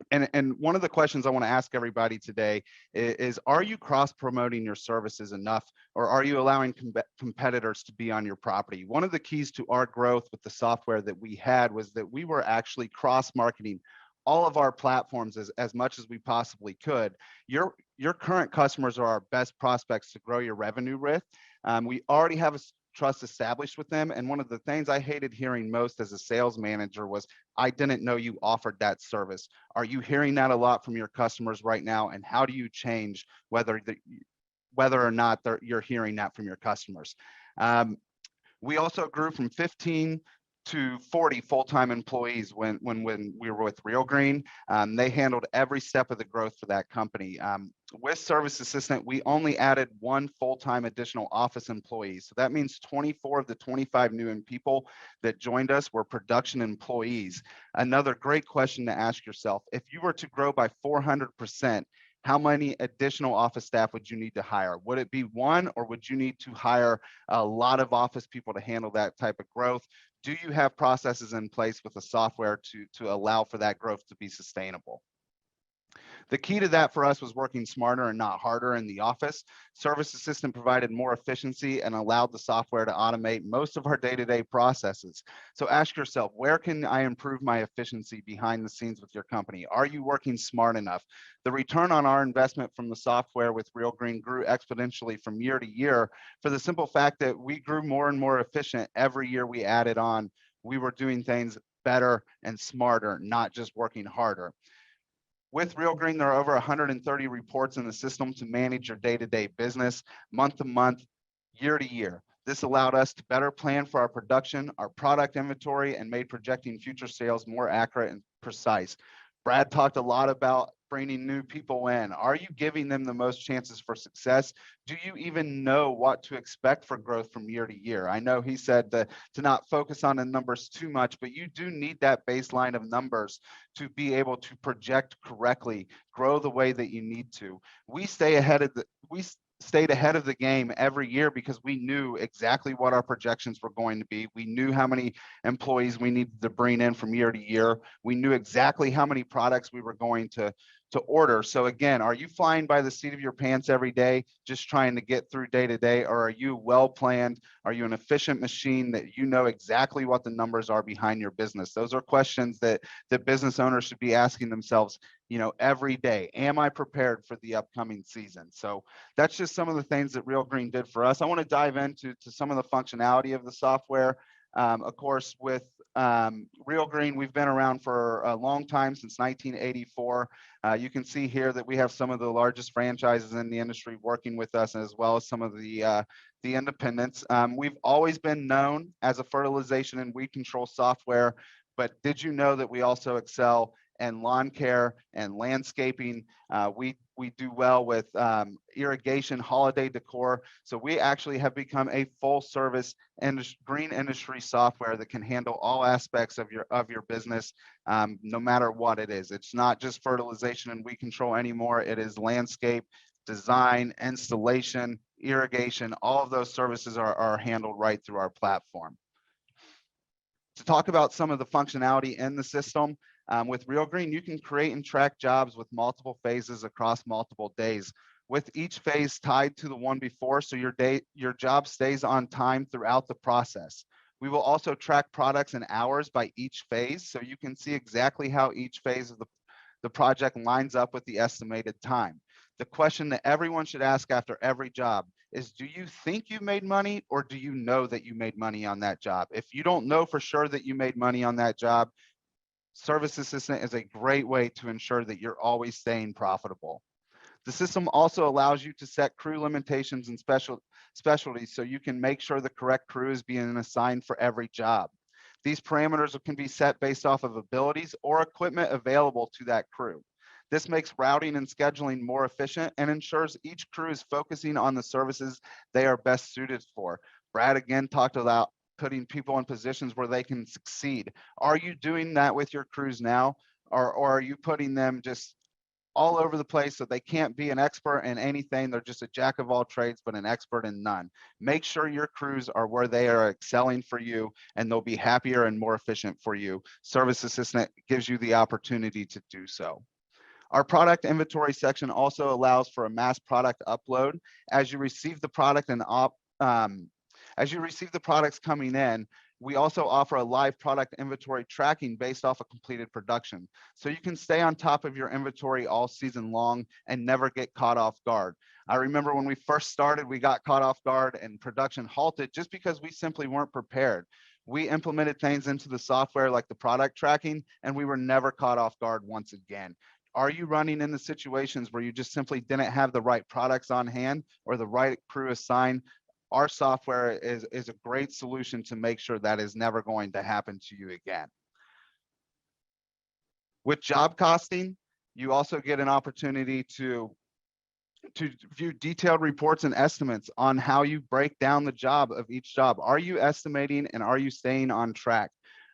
And one of the questions I want to ask everybody today is are you cross-promoting your services enough, or are you allowing competitors to be on your property? One of the keys to our growth with the software that we had was that we were actually cross-marketing all of our platforms as much as we possibly could. Your current customers are our best prospects to grow your revenue with. We already have a trust established with them. And one of the things I hated hearing most as a sales manager was, I didn't know you offered that service. Are you hearing that a lot from your customers right now? And how do you change whether or not you're hearing that from your customers? We also grew from 15 to 40 full-time employees when we were with Real Green. They handled every step of the growth for that company. With Service Assistant, we only added 1 full-time additional office employee. So that means 24 of the 25 new people that joined us were production employees. Another great question to ask yourself: if you were to grow by 400%, how many additional office staff would you need to hire? Would it be 1, or would you need to hire a lot of office people to handle that type of growth? Do you have processes in place with the software to allow for that growth to be sustainable? The key to that for us was working smarter and not harder in the office. Service Assistant provided more efficiency and allowed the software to automate most of our day-to-day processes. So ask yourself, where can I improve my efficiency behind the scenes with your company? Are you working smart enough? The return on our investment from the software with Real Green grew exponentially from year to year, for the simple fact that we grew more and more efficient every year we added on. We were doing things better and smarter, not just working harder. With Real Green, there are over 130 reports in the system to manage your day-to-day business, month to month, year to year. This allowed us to better plan for our production, our product inventory, and made projecting future sales more accurate and precise. Brad talked a lot about bringing new people in. Are you giving them the most chances for success? Do you even know what to expect for growth from year to year? I know he said to not focus on the numbers too much, but you do need that baseline of numbers to be able to project correctly, grow the way that you need to. We stayed ahead of the game every year because we knew exactly what our projections were going to be. We knew how many employees we needed to bring in from year to year. We knew exactly how many products we were going to to order. So again, are you flying by the seat of your pants every day, just trying to get through day to day? Or are you well planned? Are you an efficient machine that you know exactly what the numbers are behind your business? Those are questions that business owners should be asking themselves, you know, every day. Am I prepared for the upcoming season? So that's just some of the things that Real Green did for us. I want to dive into some of the functionality of the software. Of course, with Real Green, we've been around for a long time, since 1984. You can see here that we have some of the largest franchises in the industry working with us, as well as some of the independents. We've always been known as a fertilization and weed control software, but did you know that we also excel in lawn care and landscaping? We do well with irrigation, holiday decor. So we actually have become a full service green industry software that can handle all aspects of your business, no matter what it is. It's not just fertilization and weed control anymore. It is landscape, design, installation, irrigation. All of those services are handled right through our platform. To talk about some of the functionality in the system, with Real Green, you can create and track jobs with multiple phases across multiple days, with each phase tied to the one before, so your job stays on time throughout the process. We will also track products and hours by each phase, so you can see exactly how each phase of the project lines up with the estimated time. The question that everyone should ask after every job is, do you think you made money, or do you know that you made money on that job? If you don't know for sure that you made money on that job, Service Assistant is a great way to ensure that you're always staying profitable. The system also allows you to set crew limitations and specialties, so you can make sure the correct crew is being assigned for every job. These parameters can be set based off of abilities or equipment available to that crew. This makes routing and scheduling more efficient and ensures each crew is focusing on the services they are best suited for. Brad again talked about putting people in positions where they can succeed. Are you doing that with your crews now? Or are you putting them just all over the place so they can't be an expert in anything? They're just a jack of all trades, but an expert in none. Make sure your crews are where they are excelling for you, and they'll be happier and more efficient for you. Service Assistant gives you the opportunity to do so. Our product inventory section also allows for a mass product upload. As you receive the product and as you receive the products coming in, we also offer a live product inventory tracking based off of completed production. So you can stay on top of your inventory all season long and never get caught off guard. I remember when we first started, we got caught off guard and production halted just because we simply weren't prepared. We implemented things into the software like the product tracking, and we were never caught off guard once again. Are you running into situations where you just simply didn't have the right products on hand or the right crew assigned? Our software is a great solution to make sure that is never going to happen to you again. With job costing, you also get an opportunity to view detailed reports and estimates on how you break down the job of each job. Are you estimating, and are you staying on track?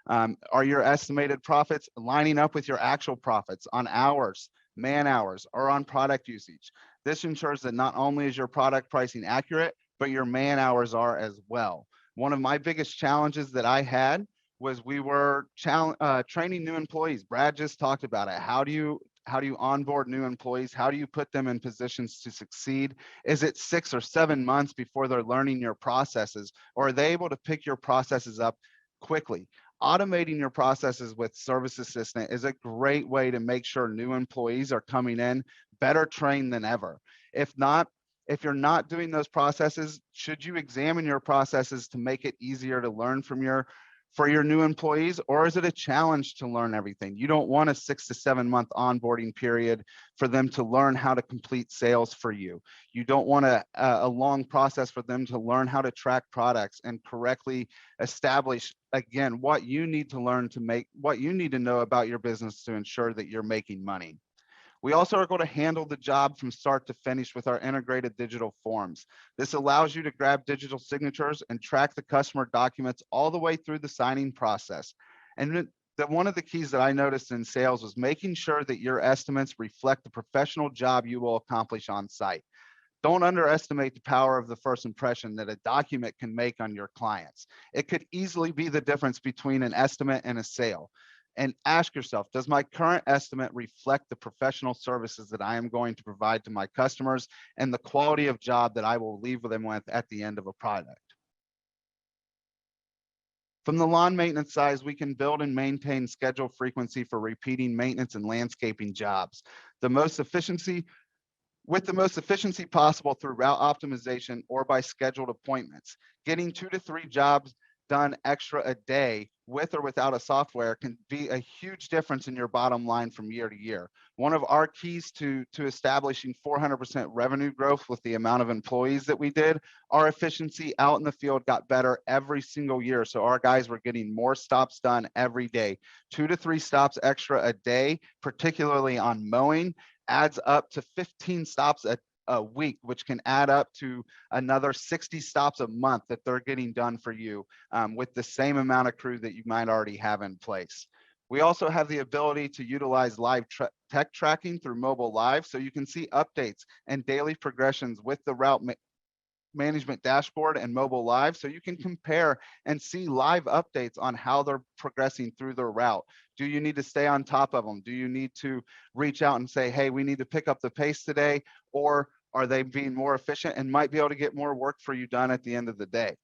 Are your estimated profits lining up with your actual profits on hours, man hours, or on product usage? This ensures that not only is your product pricing accurate, but your man hours are as well. One of my biggest challenges that I had was we were training new employees. Brad just talked about it. How do you onboard new employees? How do you put them in positions to succeed? Is it 6 or 7 months before they're learning your processes, or are they able to pick your processes up quickly? Automating your processes with Service Assistant is a great way to make sure new employees are coming in better trained than ever. If you're not doing those processes, should you examine your processes to make it easier to learn for your new employees, or is it a challenge to learn everything? You don't want a 6 to 7 month onboarding period for them to learn how to complete sales for you. You don't want a long process for them to learn how to track products and correctly establish, again, what you need to learn what you need to know about your business to ensure that you're making money. We also are going to handle the job from start to finish with our integrated digital forms. This allows you to grab digital signatures and track the customer documents all the way through the signing process. And one of the keys that I noticed in sales was making sure that your estimates reflect the professional job you will accomplish on site. Don't underestimate the power of the first impression that a document can make on your clients. It could easily be the difference between an estimate and a sale. and ask yourself, does my current estimate reflect the professional services that I am going to provide to my customers and the quality of job that I will leave them with at the end of a project? From the lawn maintenance side, we can build and maintain schedule frequency for repeating maintenance and landscaping jobs. With the most efficiency possible through route optimization or by scheduled appointments. Getting 2 to 3 jobs done extra a day with or without a software can be a huge difference in your bottom line from year to year. One of our keys to establishing 400% revenue growth with the amount of employees that we did, our efficiency out in the field got better every single year. So our guys were getting more stops done every day. 2 to 3 stops extra a day, particularly on mowing, adds up to 15 stops a week, which can add up to another 60 stops a month that they're getting done for you with the same amount of crew that you might already have in place. We also have the ability to utilize live tech tracking through mobile live, so you can see updates and daily progressions with the route management dashboard and mobile live, so you can compare and see live updates on how they're progressing through their route. Do you need to stay on top of them? Do you need to reach out and say, hey, we need to pick up the pace today? Or are they being more efficient and might be able to get more work for you done at the end of the day?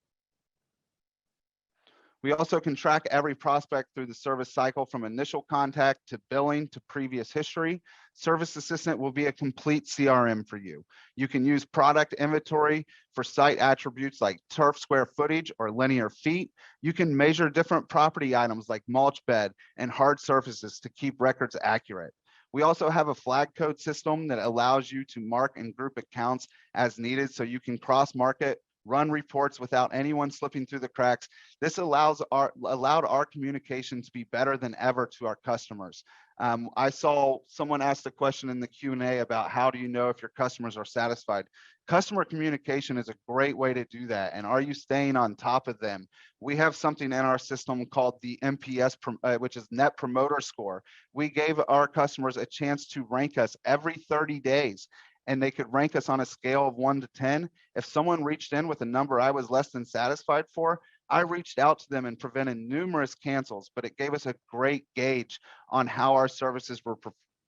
We also can track every prospect through the service cycle from initial contact to billing to previous history. Service Assistant will be a complete CRM for you. You can use product inventory for site attributes like turf square footage or linear feet. You can measure different property items like mulch bed and hard surfaces to keep records accurate. We also have a flag code system that allows you to mark and group accounts as needed, so you can cross-market, run reports without anyone slipping through the cracks. This allowed our communication to be better than ever to our customers. I saw someone ask the question in the Q&A about how do you know if your customers are satisfied? Customer communication is a great way to do that. And are you staying on top of them? We have something in our system called the NPS, which is Net Promoter Score. We gave our customers a chance to rank us every 30 days. And they could rank us on a scale of 1 to 10. If someone reached in with a number I was less than satisfied for, I reached out to them and prevented numerous cancels, but it gave us a great gauge on how our services were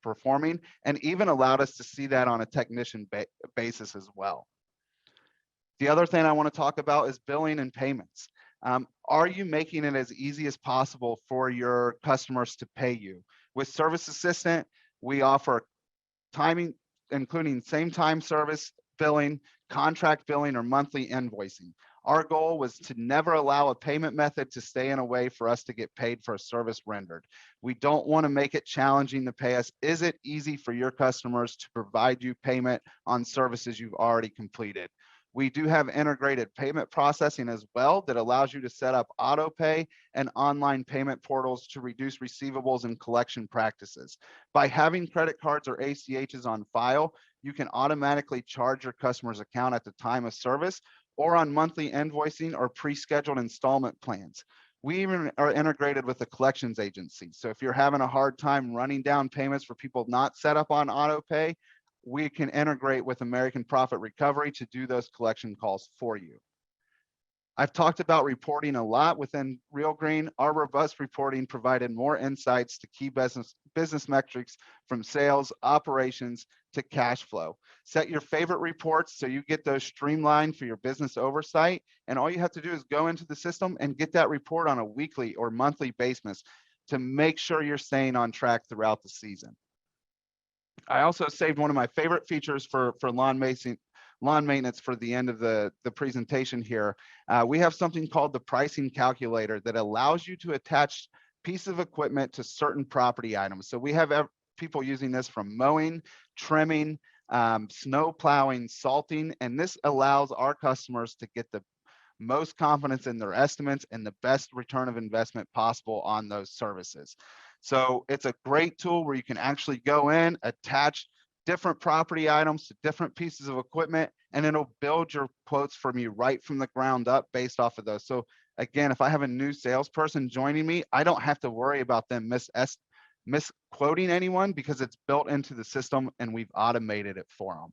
performing and even allowed us to see that on a technician basis as well. The other thing I want to talk about is billing and payments. Are you making it as easy as possible for your customers to pay you? With Service Assistant, we offer timing, including same time service billing, contract billing, or monthly invoicing. Our goal was to never allow a payment method to stay in a way for us to get paid for a service rendered. We don't want to make it challenging to pay us. Is it easy for your customers to provide you payment on services you've already completed? We do have integrated payment processing as well that allows you to set up auto pay and online payment portals to reduce receivables and collection practices. By having credit cards or ACHs on file, you can automatically charge your customer's account at the time of service or on monthly invoicing or pre-scheduled installment plans. We even are integrated with a collections agency. So if you're having a hard time running down payments for people not set up on auto pay, we can integrate with American Profit Recovery to do those collection calls for you. I've talked about reporting a lot within Real Green. Our robust reporting provided more insights to key business metrics from sales, operations, to cash flow. Set your favorite reports so you get those streamlined for your business oversight. And all you have to do is go into the system and get that report on a weekly or monthly basis to make sure you're staying on track throughout the season. I also saved one of my favorite features for lawn maintenance for the end of the presentation here. We have something called the pricing calculator that allows you to attach pieces of equipment to certain property items. So we have people using this from mowing, trimming, snow plowing, salting, and this allows our customers to get the most confidence in their estimates and the best return of investment possible on those services. So it's a great tool where you can actually go in, attach different property items to different pieces of equipment, and it'll build your quotes from you right from the ground up based off of those. So again, if I have a new salesperson joining me, I don't have to worry about them misquoting anyone because it's built into the system and we've automated it for them.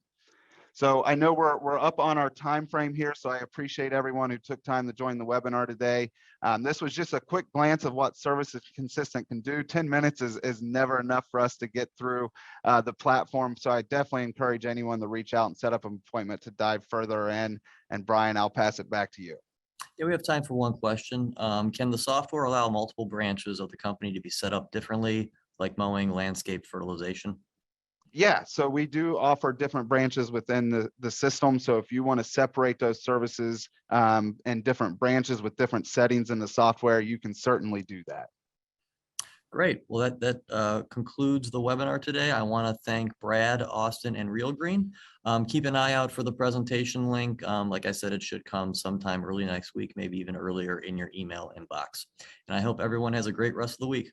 So I know we're up on our time frame here, so I appreciate everyone who took time to join the webinar today. This was just a quick glance of what Services Consistent can do. 10 minutes is never enough for us to get through the platform. So I definitely encourage anyone to reach out and set up an appointment to dive further in. And Brian, I'll pass it back to you. Yeah, we have time for one question. Can the software allow multiple branches of the company to be set up differently, like mowing, landscape, fertilization? Yeah, so we do offer different branches within the system. So if you want to separate those services in different branches with different settings in the software, you can certainly do that. Great. Well, that concludes the webinar today. I want to thank Brad, Austin, and Real Green. Keep an eye out for the presentation link. Like I said, it should come sometime early next week, maybe even earlier in your email inbox. And I hope everyone has a great rest of the week.